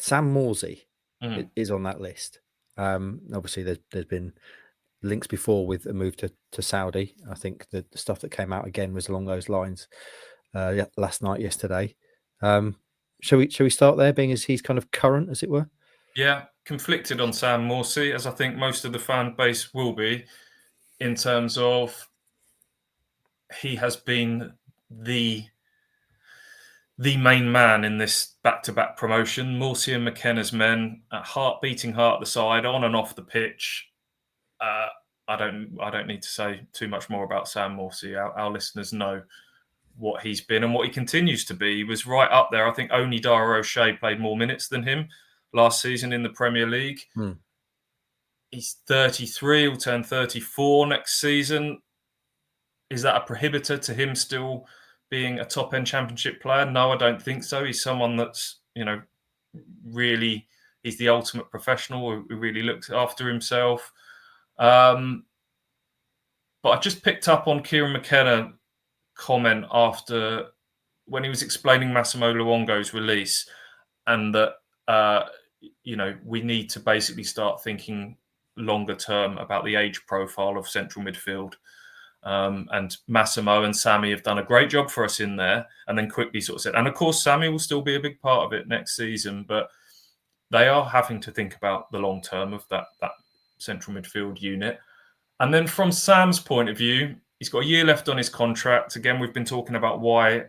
Sam Morsy is on that list. Obviously, there's been links before with a move to Saudi. I think the stuff that came out again was along those lines yesterday. Shall we start there, being as he's kind of current, as it were? Yeah, conflicted on Sam Morsy, as I think most of the fan base will be, in terms of he has been the main man in this back-to-back promotion. Morsy and McKenna's men, beating heart at the side, on and off the pitch. I don't need to say too much more about Sam Morsy. Our listeners know what he's been and what he continues to be. He was right up there. I think only Dara O'Shea played more minutes than him last season in the Premier League. He's 33, will turn 34 next season. Is that a prohibitor to him still being a top-end Championship player? No, I don't think so. He's someone that's, really, he's the ultimate professional who really looks after himself. But I just picked up on Kieran McKenna comment after when he was explaining Massimo Luongo's release, and that we need to basically start thinking longer term about the age profile of central midfield. And Massimo and Sammy have done a great job for us in there, and then quickly sort of said, and of course Sammy will still be a big part of it next season, but they are having to think about the long term of that central midfield unit. And then from Sam's point of view, he's got a year left on his contract. Again, we've been talking about why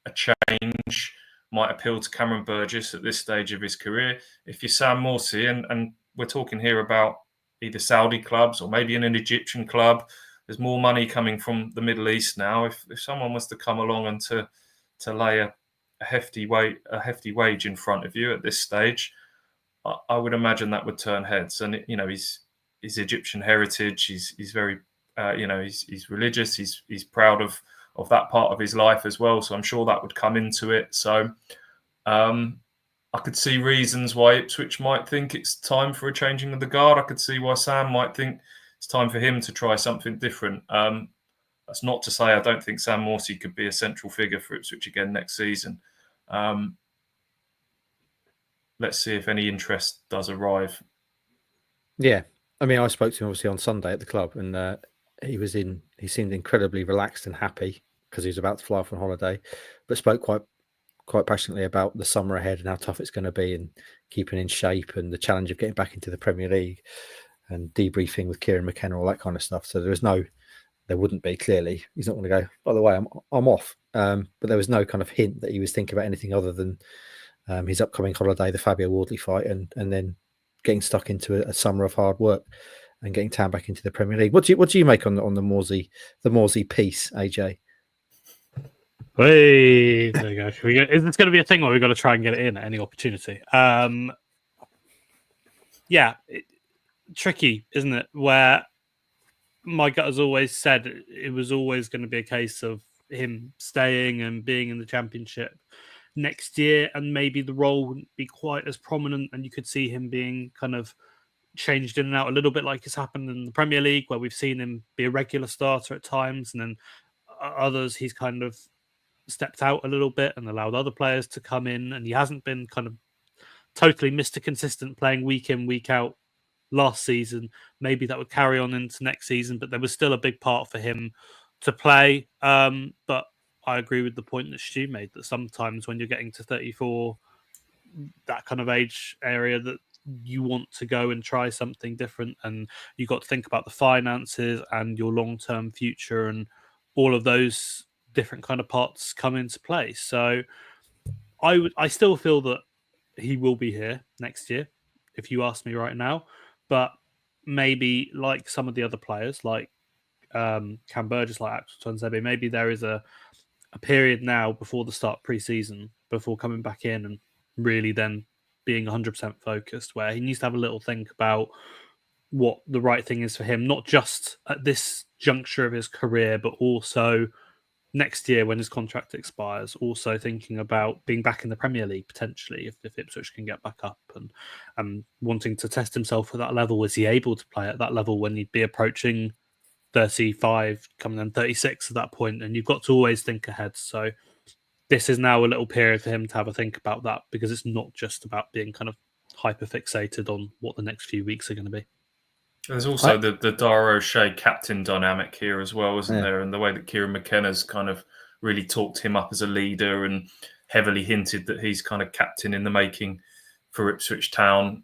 a change might appeal to Cameron Burgess at this stage of his career. If you're Sam Morsy, and we're talking here about either Saudi clubs or maybe an Egyptian club, there's more money coming from the Middle East now. If someone was to come along and to lay a hefty wage in front of you at this stage, I would imagine that would turn heads. And his Egyptian heritage, he's very he's religious. He's proud of that part of his life as well. So I'm sure that would come into it. So I could see reasons why Ipswich might think it's time for a changing of the guard. I could see why Sam might think it's time for him to try something different. That's not to say I don't think Sam Morsy could be a central figure for Ipswich again next season. Let's see if any interest does arrive. Yeah. I mean, I spoke to him obviously on Sunday at the club, and he seemed incredibly relaxed and happy because he was about to fly off on holiday, but spoke quite passionately about the summer ahead and how tough it's going to be and keeping in shape and the challenge of getting back into the Premier League and debriefing with Kieran McKenna, all that kind of stuff. So there wouldn't be, clearly. He's not going to go, by the way, I'm off. But there was no kind of hint that he was thinking about anything other than his upcoming holiday, the Fabio Wardley fight, and then getting stuck into a summer of hard work and getting Town back into the Premier League. What do you make on the Morsy piece, AJ? Hey, there you go. Is this going to be a thing, or we've got to try and get it in at any opportunity? Tricky, isn't it? Where my gut has always said it was always going to be a case of him staying and being in the Championship next year, and maybe the role wouldn't be quite as prominent, and you could see him being kind of changed in and out a little bit, like it's happened in the Premier League, where we've seen him be a regular starter at times, and then others he's kind of stepped out a little bit and allowed other players to come in, and he hasn't been kind of totally Mr. Consistent, playing week in, week out last season. Maybe that would carry on into next season, but there was still a big part for him to play. But I agree with the point that Stu made, that sometimes when you're getting to 34, that kind of age area, that you want to go and try something different, and you've got to think about the finances and your long-term future, and all of those different kind of parts come into play. So I still feel that he will be here next year, if you ask me right now. But maybe like some of the other players, like Cam Burgess, like Axel Tuanzebe, maybe there is a period now before the start of pre-season, before coming back in and really then being 100% focused, where he needs to have a little think about what the right thing is for him, not just at this juncture of his career, but also next year when his contract expires, also thinking about being back in the Premier League potentially, if Ipswich can get back up, and wanting to test himself at that level. Is he able to play at that level when he'd be approaching 35, coming on 36 at that point? And you've got to always think ahead. So this is now a little period for him to have a think about that, because it's not just about being kind of hyper fixated on what the next few weeks are going to be. There's also the Dara O'Shea captain dynamic here as well, isn't there? And the way that Kieran McKenna's kind of really talked him up as a leader and heavily hinted that he's kind of captain in the making for Ipswich Town.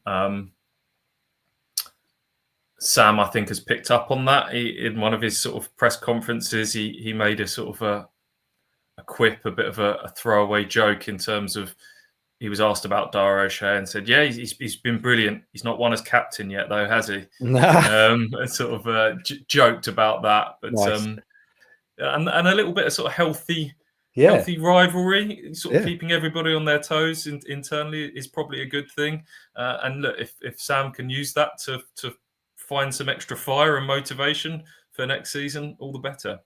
Sam, I think, has picked up on that. In one of his sort of press conferences, he made a sort of a quip, a bit of a throwaway joke in terms of, he was asked about Dara O'Shea and said, yeah, he's been brilliant. He's not won as captain yet, though, has he? And sort of joked about that. But nice. And a little bit of sort of healthy rivalry, sort of keeping everybody on their toes internally is probably a good thing. And look, if Sam can use that to find some extra fire and motivation for next season, all the better.